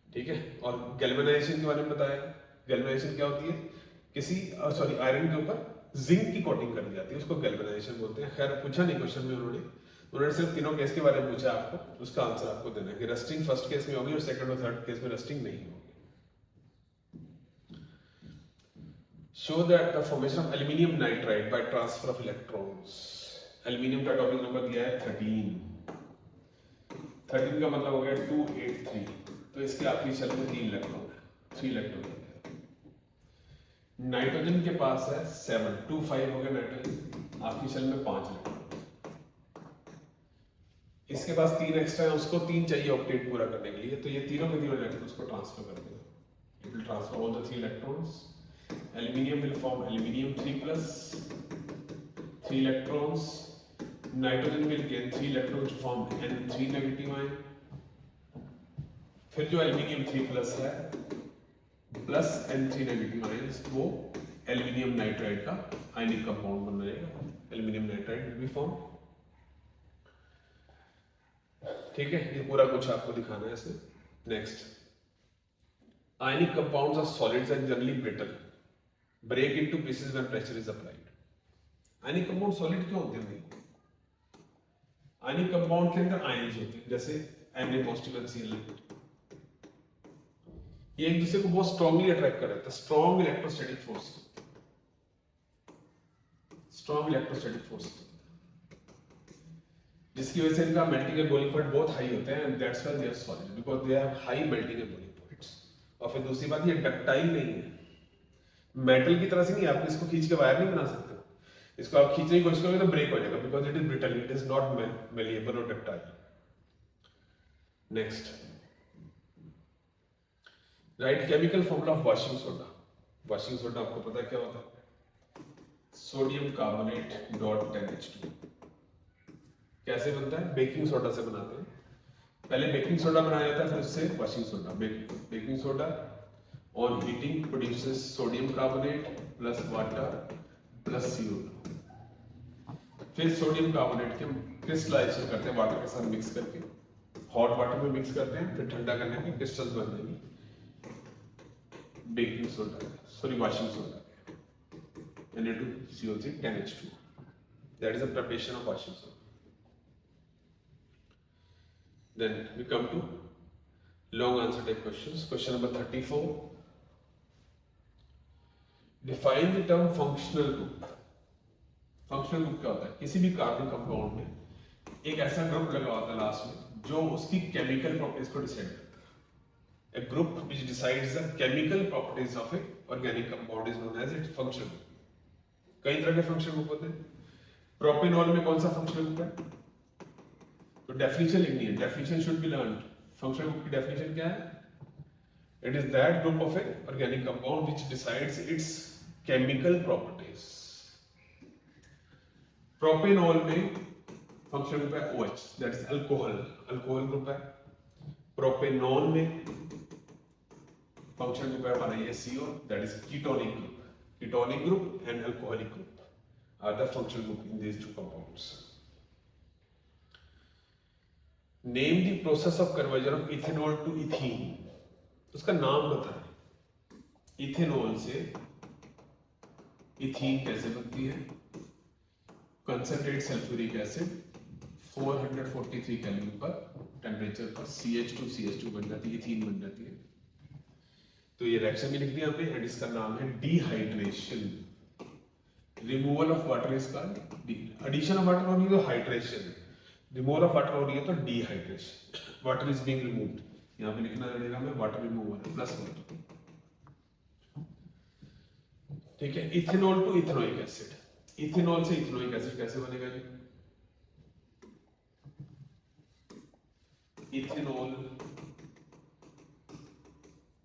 ठीक है, और गैल्वेनाइजेशन के बारे में बताया। गैल्वेनाइजेशन क्या होती है? किसी आयरन के ऊपर जिंक की कोटिंग कर दी जाती है, उसको गैल्वेनाइजेशन बोलते हैं। खैर पूछा नहीं क्वेश्चन में उन्होंने सिर्फ तीनों केस के बारे में पूछा आपको, उसका आंसर आपको देना है कि रस्टिंग फर्स्ट केस में होगी और सेकंड और थर्ड केस में रस्टिंग नहीं होगी। Show that the formation of aluminium nitride by transfer of electrons. Aluminium का टॉपिक नंबर दिया है 13 का मतलब हो गया 283, तो इसके आखिरी शेल में 3 इलेक्ट्रॉन है, 3 इलेक्ट्रॉन है। नाइट्रोजन के पास है 7, 25 हो गया नाइट्रोजन, आपकी शेल में 5 इलेक्ट्रॉन। इसके पास 3 एक्स्ट्रा है, उसको 3 चाहिए ऑक्टेट पूरा करने के लिए, तो ये तीनों के तीनों इलेक्ट्रॉन उसको ट्रांसफर कर देगा। It will transfer all the 3 electrons. Aluminium will form aluminium 3+, 3 electrons. Nitrogen will gain 3 electrons to form N3 negative ion. फिर जो एल्यूमिनियम 3+ है प्लस N3 नेगेटिव आयंस, वो एल्यूमिनियम नाइट्राइड का आयनिक कंपाउंड बन जाएगा, aluminium nitride will be form. ठीक है, ये पूरा कुछ आपको दिखाना है इसमें। Next, ionic compounds are solids and generally brittle, break into pieces when pressure is applied. Ionic compound solid क्यों होते हैं भाई? आयनिक कंपाउंड के अंदर आयन्स होते हैं, जैसे Na+Cl। ये एक दूसरे को बहुत स्ट्रांगली अट्रैक्ट कर रहे हैं, strong electrostatic force, strong electrostatic force, जिसकी वजह से इनका मेल्टिंग एंड बॉइलिंग पॉइंट बहुत हाई होते हैं, and that's why they are solid, because they have high melting and boiling points. और फिर दूसरी बात, ये डक्टाइल नहीं है, मेटल की तरह से नहीं, आप इसको खींच के वायर नहीं बना सकते। इसको आप खींचने की कोशिश करोगे तो ब्रेक हो जाएगा, because it is brittle, it is not malleable और ductile. Next, write chemical formula of washing soda. Washing soda आपको पता है क्या होता है? Sodium carbonate dot 10H2। कैसे बनता है? बेकिंग सोडा से बनाते हैं। पहले बेकिंग सोडा बनाया जाता है, फिर उससे washing soda. Baking soda on heating produces sodium carbonate plus water plus CO2। फिर सोडियम कार्बोनेट के क्रिस्टलाइजेशन करते हैं वाटर के साथ मिक्स करके, हॉट वाटर में मिक्स करते हैं, फिर ठंडा करने के क्रिस्टल्स बन जाएंगे baking soda, sorry washing soda, Na2CO3 10H2। That is the preparation of washing soda. Then we come to long answer type questions. Question number 34. Define the term functional group. Functional group क्या होता है? किसी भी carbon compound में एक ऐसा group लगा होता है लास्ट में जो उसकी केमिकल प्रॉपर्टीज को डिसाइड करता है। A group which decides the chemical properties of a organic compound is known as its functional group. कई तरह के फंक्शनल ग्रुप होते हैं। प्रोपेनॉल में कौन सा फंक्शनल ग्रुप है? तो डेफिनेशन लिखनी है, definition should be learned. Functional group की डेफिनेशन क्या है? It is that group of A organic compound which decides it's chemical properties. Propanol में फंक्शनल ग्रुप है OH, that is alcohol, alcohol group है। प्रोपेनॉल में functional group है हमारा ये CO, that is ketonic group. Ketonic group and alcoholic group are the functional group in these two compounds. Name the process of conversion of ethanol to ethene. उसका नाम बताएं। Ethanol से ethene कैसे बनती है? कंसंट्रेट सल्फ्यूरिक एसिड 443 केल्विन पर temperature पर CH2 बन जाती है, इथीन बन जाती है। तो ये रिएक्शन भी लिख दिया हमने, एंड इसका नाम है dehydration. Removal of water is called, addition of water हो रही है तो हाइड्रेशन, रिमूवल ऑफ वाटर हो रही है तो dehydration. Water is being removed, यहां पे लिखना पड़ेगा हमें वाटर रिमूवल प्लस वाटर। ठीक है, ethanol to ethanoic acid. Ethanol से इथेनोइक एसिड कैसे बनेगा जी? इथेनॉल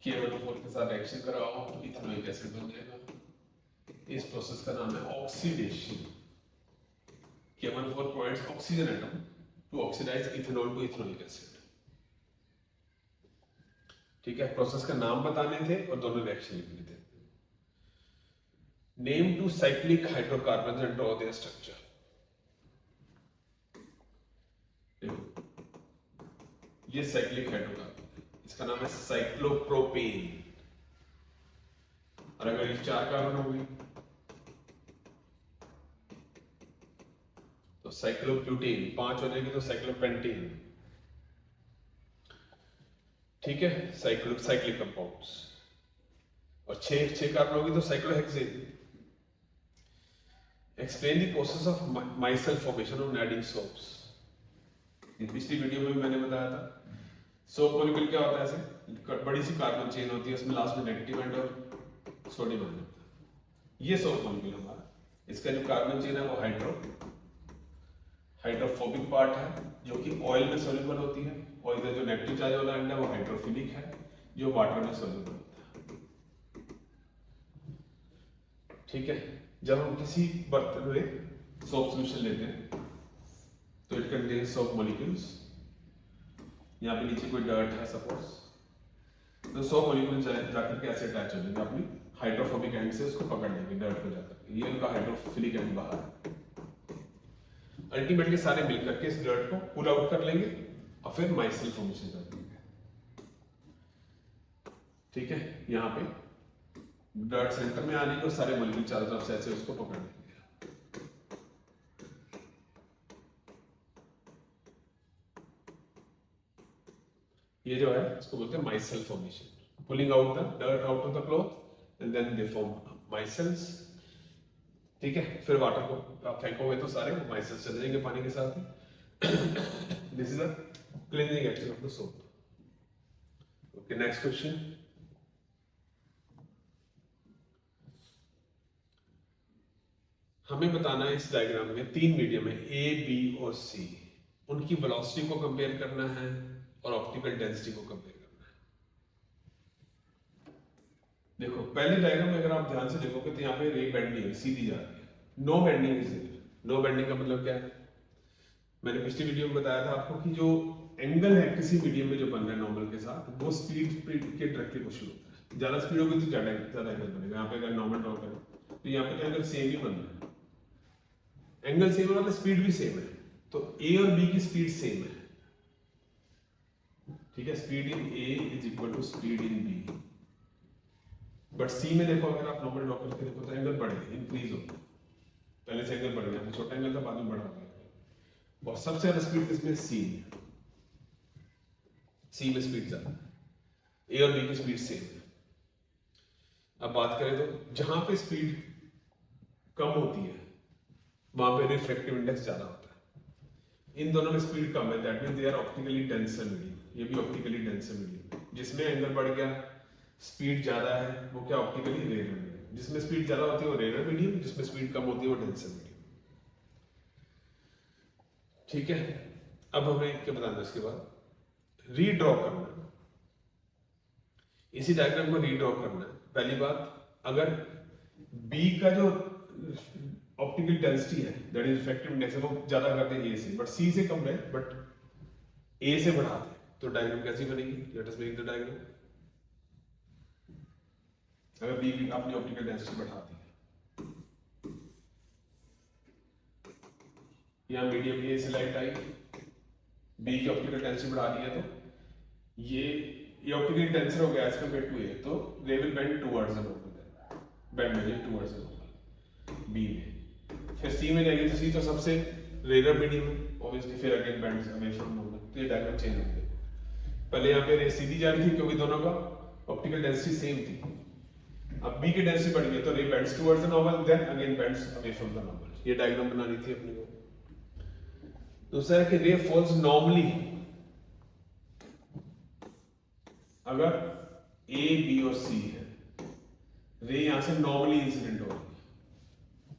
K1O4 के साथ रिएक्शन कराओ तो इथेनोइक एसिड बन जाएगा। इस प्रोसेस का नाम है oxidation. K1O4 provides oxygen atom to oxidise ethanol to ethanoic acid. ठीक है, प्रोसेस का नाम बताने थे और दोनों रिएक्शन लिखने थे। Name two cyclic hydrocarbons and draw their structure. देखो ये साइक्लिक हाइड्रोकार्बन, इसका नाम है साइक्लोप्रोपेन। और अगर ये 4 कार्बन होगी तो साइक्लोब्यूटेन, 5 हो जाएगी तो साइक्लोपेंटेन। ठीक है, साइक्लिक कंपाउंड्स। और 6 कार्बन होगी तो cyclohexane. Explain the process of myself formation of adding soaps. पिछली वीडियो में भी मैंने बताया था सोप मॉलिक्यूल क्या होता है, ऐसे बड़ी सी कार्बन चेन होती है, उसमें लास्ट में नेगेटिव एंड और सोडियम आयन होता है। ये सोप मॉलिक्यूल हमारा, इसका जो कार्बन चेन है वो हाइड्रोफोबिक पार्ट है जो कि ऑयल में सोल्यूबल होती है, और इधर जो नेगेटिव चार्ज वाला एंड है वो हाइड्रोफिलिक है जो वाटर में सोल्यूबल होता है। ठीक है, जब हम किसी बर्तन में सोप सॉल्यूशन लेते हैं तो इट कंटेन्स सोप मॉलिक्यूल्स। यहाँ पे नीचे कोई डर्ट है सपोज, तो 100 मॉलिक्यूल जाकर के ऐसे अटैच हो जाएंगे अपनी हाइड्रोफोबिक एंड से, उसको पकड़ लेंगे डर्ट को जाकर के। ये उनका हाइड्रोफिलिक एंड बाहर है। अल्टीमेटली सारे मिलकर के इस डर्ट को पुल आउट कर लेंगे और फिर माइसेल फॉर्मेशन कर देंगे। ठीक है, यहाँ पे डर्ट सेंटर में आने को सारे मॉलिक्यूल चारों तरफ से ऐसे उसको पकड़ लेंगे। ये जो है इसको बोलते हैं micelle formation, pulling out the dirt out of the cloth and then they form micelles. ठीक है, फिर वाटर को आप फेंकोगे तो सारे माइसेल्स चले जाएंगे पानी के साथ ही। This is a cleaning action of the soap. Okay, next question. हमें बताना है इस डायग्राम में 3 मीडियम है ए, बी और सी, उनकी वेलोसिटी को कंपेयर करना है और ऑप्टिकल डेंसिटी को कंपेयर करना है। देखो पहले डायग्राम में अगर आप ध्यान से देखोगे तो यहाँ पे रे बेंड नहीं है, सीधी जा रही है, no bending is there. No bending का मतलब क्या है? मैंने पिछली वीडियो में बताया था आपको कि जो एंगल है किसी मीडियम में जो बन रहा है नॉर्मल के साथ, वो स्पीड के डायरेक्टली क्वेश्चन होता है। ज्यादा स्पीड होगी तो ज्यादा एंगल बनेगा। यहाँ पे अगर नॉर्मल ड्रॉ करें तो यहाँ पे एंगल सेम ही बन रहा है, एंगल सेम है मतलब स्पीड भी सेम है, तो ए और बी की स्पीड सेम है। ठीक है, speed in A is equal to speed in B. But C में देखो, अगर आप नॉर्मल ड्रॉ करके देखो तो एंगल बढ़ेगा, इंक्रीज होगा। पहले से एंगल बढ़ गया, छोटा एंगल था बाद में बढ़ा गया। और सबसे ज्यादा स्पीड किसमें? सी में। सी में स्पीड ज्यादा, ए और बी की स्पीड सेम है। अब बात करें तो जहां पे स्पीड कम होती है वहां पे रिफ्रैक्टिव इंडेक्स ज्यादा होता है। इन दोनों में स्पीड कम है, that means they are optically denser medium. ये भी ऑप्टिकली डेंसर मीडियम है। जिसमें एंगल बढ़ गया, स्पीड ज्यादा है, वो क्या? Optically rare medium. जिसमें स्पीड ज्यादा होती है वो रेयर मीडियम, जिसमें स्पीड कम होती है वो डेंसर मीडियम। ठीक है, अब हमें क्या बताना है इसके बाद? रीड्रॉ करना है, इसी डायग्राम को रीड्रॉ करना है। पहली बात, अगर बी का जो ऑप्टिकल डेंसिटी है दैट इज रिफ्रैक्टिव इंडेक्स है वो ज्यादा करते हैं ए से, बट सी से कम है, बट ए से बढ़ाते हैं, तो डायग्राम कैसी बनेगी? Let us make the diagram. अगर बी की आपने ऑप्टिकल डेंसिटी बढ़ा दी, यहाँ मीडियम ए से लाइट आई, बी की ऑप्टिकल डेंसिटी बढ़ा दी है, तो ये ऑप्टिकली डेंसर हो गया एज कंपेयर टू ए, तो they will bend towards the normal, bend में टुवर्ड्स द नॉर्मल बी में। फिर सी में जाएगी तो सी तो सबसे रेयर मीडियम है ऑब्वियसली, फिर again bends away from normal, तो ये डायग्राम चेंज हो गया। पहले यहाँ पे रे सीधी जा रही थी क्योंकि दोनों का ऑप्टिकल डेंसिटी सेम थी। अब बी की डेंसिटी बढ़ गई तो ray bends towards the normal, then again bends away from the normal. ये डायग्राम बनानी थी अपने को। दूसरा है कि रे फॉल्स नॉर्मली, अगर ए, बी और सी है, रे यहां से नॉर्मली इंसिडेंट हो रही है।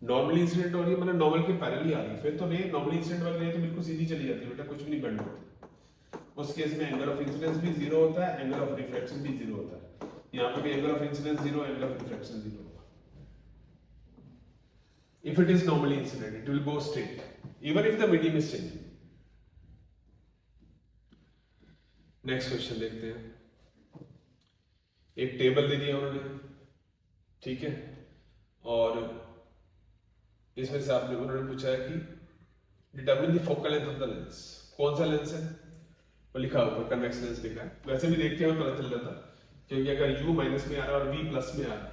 नॉर्मली इंसिडेंट हो रही है मतलब नॉर्मल के पैरेलल आ रही है, फिर तो रे नॉर्मली इंसिडेंट वाली रे तो बिल्कुल सीधी चली जाती है बेटा, कुछ भी नहीं बेंड होता। उस केस में एंगल ऑफ इंसिडेंस भी जीरो होता है, एंगल ऑफ रिफ्लेक्शन भी जीरो होता है। यहाँ पे भी angle of incidence zero, angle of reflection zero होगा। If it is normally incident it will go straight even if the medium is changing. Next question देखते हैं। एक टेबल दे दिया उन्होंने, ठीक है, और इसमें से आपने उन्होंने पूछा है कि determine the focal length of the lens. कौन सा लेंस है वो लिखा ऊपर, कन्वेक्स लेंस लिखा है। वैसे भी देख के हमें पता चल जाता क्योंकि अगर u माइनस में आ रहा है और v प्लस में आ रहा है,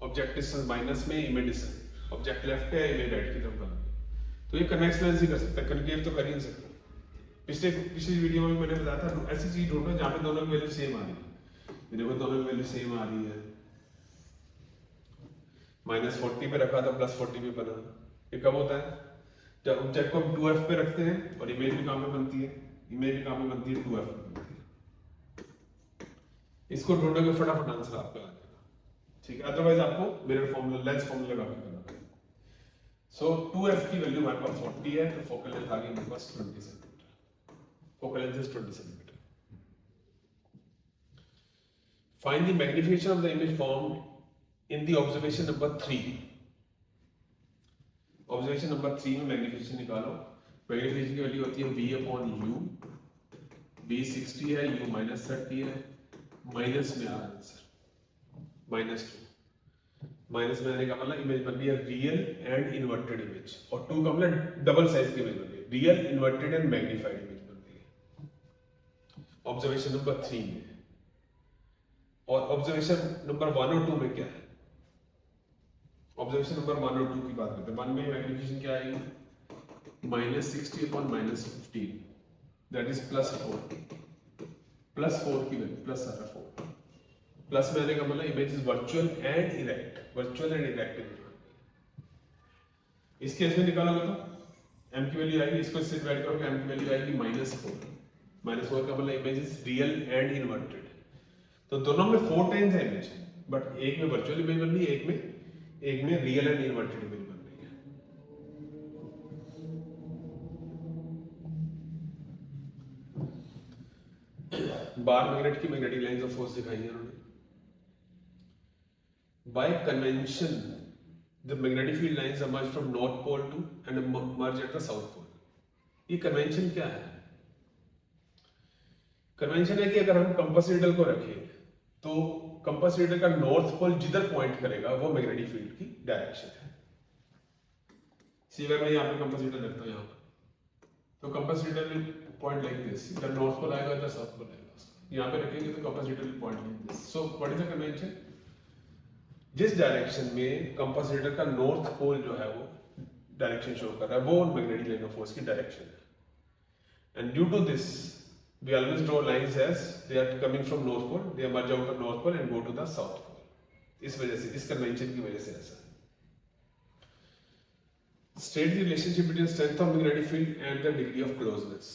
ऑब्जेक्ट डिस्टेंस माइनस में, इमेज डिस्टेंस ऑब्जेक्ट लेफ्ट है, इमेज राइट की तरफ बना, तो ये कन्वेक्स लेंस ही कर सकता है, कनकेव तो कर ही नहीं सकता। पिछली वीडियो में मैंने बताया था ऐसी चीज ढूंढो जहां पे दोनों की वैल्यू सेम आ रही है। देखो दोनों की वैल्यू सेम आ रही है, -40 पे रखा था +40 पे बना। ये कब होता है? जब ऑब्जेक्ट को हम 2f पे रखते हैं और इमेज भी कहां पे बनती है? इमेज भी कहां पे बनती है? 2f पे बनती है। इसको ढूंढोगे फटाफट आंसर आपका आ जाएगा, ठीक है। अदरवाइज आपको मिरर फॉर्मूला, लेंस फॉर्मूला लगा के करना पड़ेगा। सो 2f की वैल्यू हमारे पास 40 है, तो फोकल लेंथ आ गई मेरे पास 20 centimetre. Focal length is 20 centimetre. Find the magnification of the image formed in the observation number 3। Observation number 3 में मैग्निफिकेशन निकालो। मैग्निफिकेशन की वैल्यू होती है b/u। b 60 है, u -30 है, माइनस में आ रहा है आंसर -2। माइनस में आने का मतलब इमेज बन रही है रियल एंड इन्वर्टेड इमेज, और 2 का मतलब डबल साइज की इमेज बन रही है, real, inverted and magnified image बन रही है ऑब्जर्वेशन नंबर 3 में। और ऑब्जर्वेशन नंबर 1 और 2 में क्या है? ऑब्जर्वेशन नंबर 1 और 2 की बात करते हैं। 1 में मैग्निफिकेशन क्या आएगी? -60/-15, दैट इज +4। +4 की वैल्यू प्लस आ रहा 4 प्लस में आने का मतलब image is virtual and erect, virtual and erect image. इस केस में निकालोगे तो m की वैल्यू आएगी, इसको इससे डिवाइड करोगे m की वैल्यू आएगी -4। -4 का मतलब image is real and inverted. तो दोनों में 4 टाइम्स है इमेज, बट एक में वर्चुअल इमेज बन रही है, एक में रियल एंड इन्वर्टेड इमेज बन रही है। बार मैग्नेट की मैग्नेटिक लाइंस ऑफ फोर्स दिखाई है उन्होंने। Bye convention the magnetic field lines emerge from north pole to and merge at the south pole। ये कन्वेंशन क्या है? कन्वेंशन है कि अगर हम कंपास नीडल को रखें तो कंपास नीडल का नॉर्थ पोल जिधर पॉइंट करेगा वो मैग्नेटिक फील्ड की डायरेक्शन है। अगर मैं यहाँ पे कंपास नीडल रखता हूँ यहाँ पर, तो compass needle will point like this, इधर नॉर्थ पोल आएगा इधर साउथ पोल आएगा। यहाँ पे रखेंगे तो compass needle will point like this. So what is the convention? जिस डायरेक्शन में कंपास नीडल का नॉर्थ पोल जो है वो डायरेक्शन शो कर रहा है वो मैग्नेटिक लाइन ऑफ फोर्स की डायरेक्शन है। And due to this we always draw lines as they are coming from north pole, they emerge out of north pole and go to the south pole। इस वजह से, इस convention की वजह से ऐसा है। State the relationship between strength of magnetic field and the degree of closeness।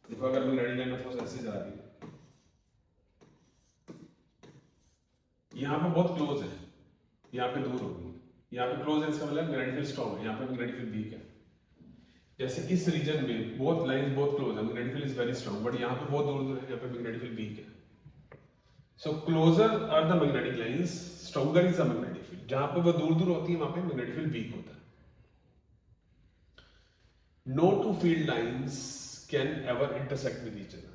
देखो अगर मैग्नेटिक लाइन ऑफ फोर्स ऐसे जा रही है, यहाँ पे बहुत क्लोज है, यहाँ पे दूर होगी, यहाँ पे क्लोज है इसका मतलब मैग्नेटिक फील्ड स्ट्रॉन्ग है, यहाँ पे मैग्नेटिक फील्ड वीक है। जैसे इस रीजन में बोथ लाइंस बहुत क्लोज है, magnetic field is very strong, but यहाँ पे बहुत दूर दूर है, यहाँ पे मैग्नेटिक फील्ड वीक है। So closer are the magnetic lines, stronger is the magnetic field. जहां पे वो दूर दूर होती है वहां पे मैग्नेटिक फील्ड वीक होता है। No two field lines can ever intersect with each other.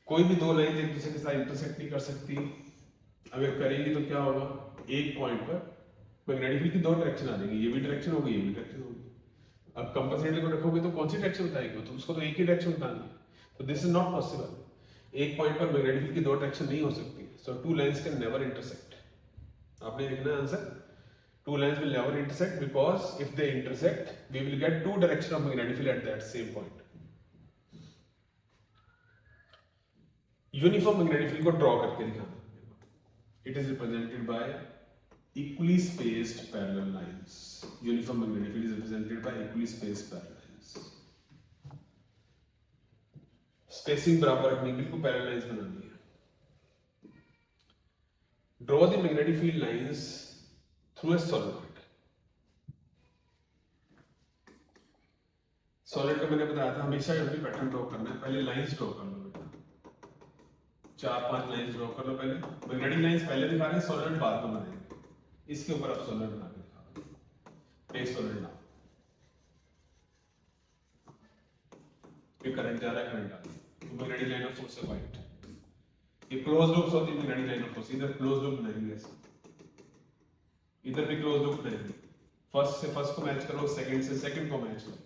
कोई भी दो लाइंस एक दूसरे के साथ इंटरसेक्ट नहीं कर सकती। अगर करेंगी तो क्या होगा, एक पॉइंट पर मैग्नेटिक फील्ड की दो डायरेक्शन आ जाएंगी, ये भी डायरेक्शन होगी, ये भी डायरेक्शन होगी। अब कंपास नीडल को रखोगे तो कौन सी डायरेक्शन बताएगी? तो उसको तो एक ही डायरेक्शन बतानी है। तो दिस इज नॉट पॉसिबल। एक पॉइंट पर मैग्नेटिक फील्ड की दो डायरेक्शन नहीं हो सकती। So two lines can never intersect. आपने लिखना है answer, two lines will never intersect because if they intersect we will get two direction of magnetic field at that same point. Uniform magnetic field को draw करके दिखाना। It is represented by equally spaced parallel lines। Uniform magnetic field is represented by equally spaced parallel lines। Spacing बराबर रखनी, बिल्कुल parallel lines बनानी है। Draw the magnetic field lines through a solid. Solid का मैंने बताया था हमेशा जब भी पैटर्न ड्रॉ करना है पहले लाइंस ड्रॉ कर लो बेटा, 4-5 लाइंस ड्रॉ कर लो पहले। मैग्नेटिक लाइंस पहले दिखा रहे हैं, सॉलिड बाद में बनाएंगे। इसके ऊपर आप सोलर बना के दिखाओ, फेस सोलर ना, ये करंट जा रहा है, करंट आ रहा है, तो मैग्नेटिक लाइन ऑफ फोर्स है व्हाइट। ये क्लोज लूप होती है मैग्नेटिक लाइन ऑफ फोर्स। इधर क्लोज लूप बनाएंगे ऐसे, इधर भी क्लोज लूप बनाएंगे। फर्स्ट से फर्स्ट को मैच करो, सेकंड से सेकंड को मैच करो।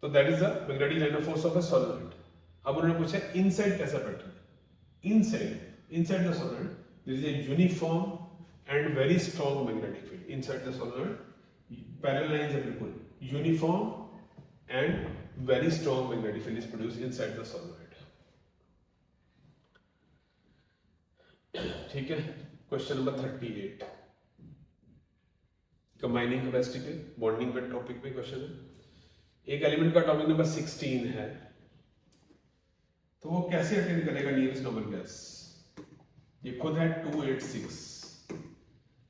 तो that is the magnetic line of force of a solid. अब उन्होंने पूछा इनसाइड कैसा पैटर्न है। Inside the solid there is a uniform and very strong magnetic field inside the solenoid। parallel lines are बिल्कुल uniform and very strong magnetic field is produced inside the solenoid। ठीक है, question number 38 combining capacity पे, bonding पे topic पे question है। एक element का atomic number 16 है, तो वो कैसे अटेंड करेगा नियरेस्ट नोबल गैस। ये खुद है 286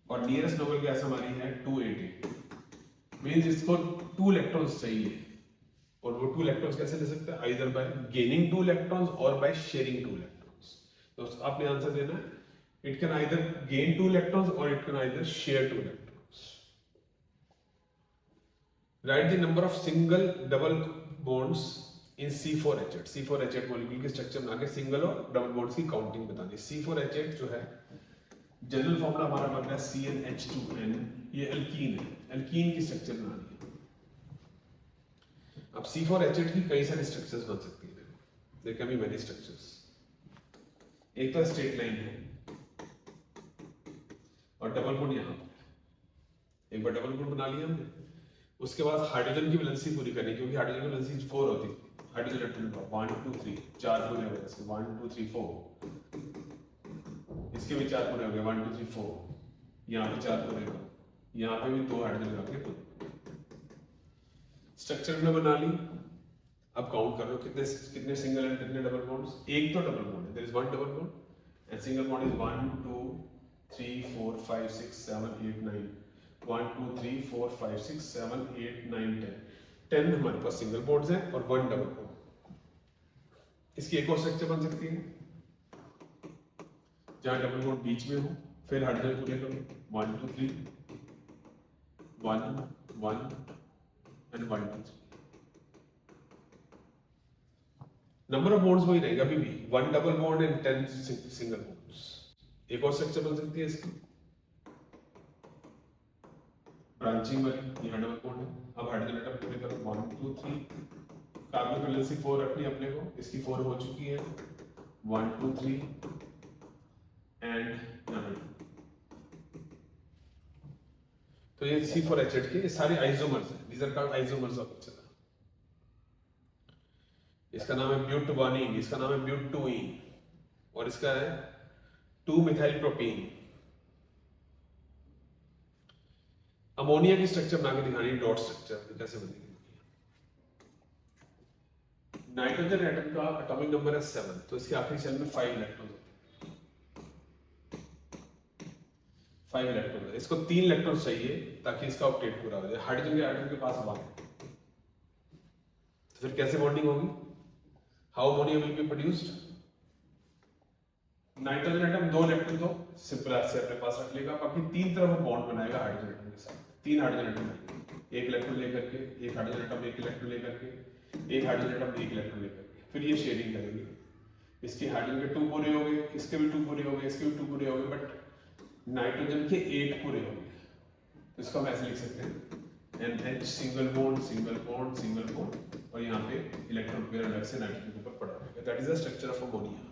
और नियरेस्ट नोबल गैस हमारी है 288। मींस इसको 2 इलेक्ट्रॉन्स चाहिए, और वो 2 इलेक्ट्रॉन्स कैसे ले सकते हैं, आइदर बाय गेनिंग 2 इलेक्ट्रॉन्स और बाय शेयरिंग 2 इलेक्ट्रॉन्स। तो आपने आंसर देना है it can either gain 2 electrons और it can either share 2 electrons. Write the number of single double bonds in C4H8। C4H8 molecule के स्ट्रक्चर बना के सिंगल और डबल बॉन्ड्स की काउंटिंग बतानी। C4H8 जो है जनरल फॉर्मूला हमारा बन रहा है CnH2n, ये एल्कीन है, एल्कीन की स्ट्रक्चर बनानी है। अब C4H8 की कई सारे स्ट्रक्चर्स बन सकती है, there can be many structures. एक तो स्ट्रेट लाइन है और डबल बॉन्ड यहाँ, एक बार डबल बॉन्ड बना लिया हमने, उसके बाद हाइड्रोजन की वैलेंसी पूरी करनी, क्योंकि हाइड्रोजन की वैलेंसी 4 होती है। हाइड्रोजन एटम का 1 2 3 4 पूरे हो गए इसके, 1 2 3 4, इसके भी 4 पूरे हो गए, 1 2 3 4, यहाँ पे 4 पूरे हो गए, यहाँ पे भी 2 हाइड्रोजन रख के पूरे। स्ट्रक्चर में बना ली। अब काउंट कर लो कितने कितने सिंगल एंड कितने डबल बॉन्ड्स। एक तो डबल बॉन्ड है, there is one double bond, and single bond is 1 2 3 4 5 6 7 8 9, 1 2 3 4 5 6 7 8 9 10 हमारे पास सिंगल बॉन्ड्स हैं और 1 डबल बॉन्ड। इसकी एक और स्ट्रक्चर बन सकती है जहां डबल बॉन्ड बीच में हो, फिर हाइड्रोजन पूरे करो, 1 2 3 1 1 एंड 1 2 3। नंबर ऑफ बॉन्ड्स वही रहेगा अभी भी, 1 double bond and 10 single bonds. एक और स्ट्रक्चर बन सकती है इसकी ब्रांचिंग वाली, यहाँ डबल बॉन्ड है। अब हाइड्रोजन एटम पूरे करो, 1 2 3, कार्बन वैलेंसी 4 रखनी है अपने को, इसकी 4 हो चुकी है, 1 2 3 एंड यहाँ। तो ये C4H8 के ये सारे आइसोमर्स हैं, these are called isomers of each other। इसका नाम है ब्यूटवानीन, इसका नाम है ब्यूटोइन, और इसका है 2-मिथाइल प्रोपीन। अमोनिया की स्ट्रक्चर बना के दिखानी, डॉट स्ट्रक्चर कैसे बनेगी। नाइट्रोजन एटम का एटॉमिक नंबर है 7, तो इसके आखिरी शेल में 5 इलेक्ट्रॉन होते हैं, 5 इलेक्ट्रॉन है। इसको 3 इलेक्ट्रॉन चाहिए ताकि इसका ऑक्टेट पूरा हो जाए। हाइड्रोजन के एटम के पास 1, तो फिर कैसे बॉन्डिंग होगी, how ammonia will be produced. Nitrogen atom 2 electron तो सिंपल से अपने पास रख लेगा, बाकी 3 तरफ बॉन्ड बनाएगा हाइड्रोजन एटम के साथ। 3 हाइड्रोजन एटम, एक इलेक्ट्रॉन लेकर के, एक हाइड्रोजन एटम, एक इलेक्ट्रॉन लेकर के, एक हाइड्रोजन एटम, एक इलेक्ट्रॉन लेकर के, फिर ये शेयरिंग करेंगे। इसके हाइड्रोजन के 2 पूरे हो गए, इसके भी 2 पूरे हो गए, इसके भी 2 पूरे हो गए, बट नाइट्रोजन के 8 पूरे हो गए। तो इसको हम ऐसे लिख सकते हैं NH single bond single bond single bond, और यहाँ पे इलेक्ट्रॉन पेयर अलग से नाइट्रोजन के ऊपर पड़ा रहेगा। That is the structure of ammonia.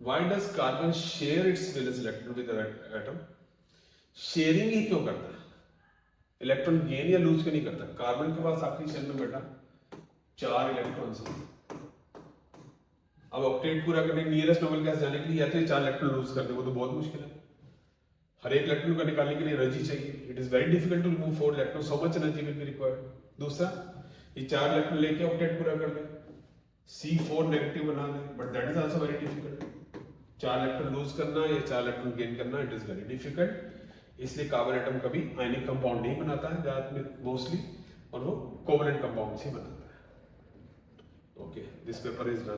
Why does carbon share its valence electron with the atom? Sharing ही क्यों करता है, इलेक्ट्रॉन गेन या लूज क्यों नहीं करता। कार्बन के पास आखिरी शेल में बेटा 4 इलेक्ट्रॉन्स हैं। अब ऑक्टेट पूरा करने नियरेस्ट नोबल गैस जाने के लिए या तो ये 4 इलेक्ट्रॉन लूज कर दे, वो तो बहुत मुश्किल है। हर एक इलेक्ट्रॉन को निकालने के लिए एनर्जी चाहिए, it is very difficult to remove 4 electron, so much energy will be required. दूसरा, ये 4 इलेक्ट्रॉन लेके ऑक्टेट पूरा कर ले, C4 नेगेटिव बना दे, but that is also very difficult. 4 electron lose करना या 4 इलेक्ट्रॉन गेन करना, इट इज वेरी डिफिकल्ट। इसलिए कार्बन एटम कभी आयनिक कंपाउंड नहीं बनाता है ज्यादातर मोस्टली, और वो कोवलेंट कंपाउंड ही बनाता है। Okay, this paper is done.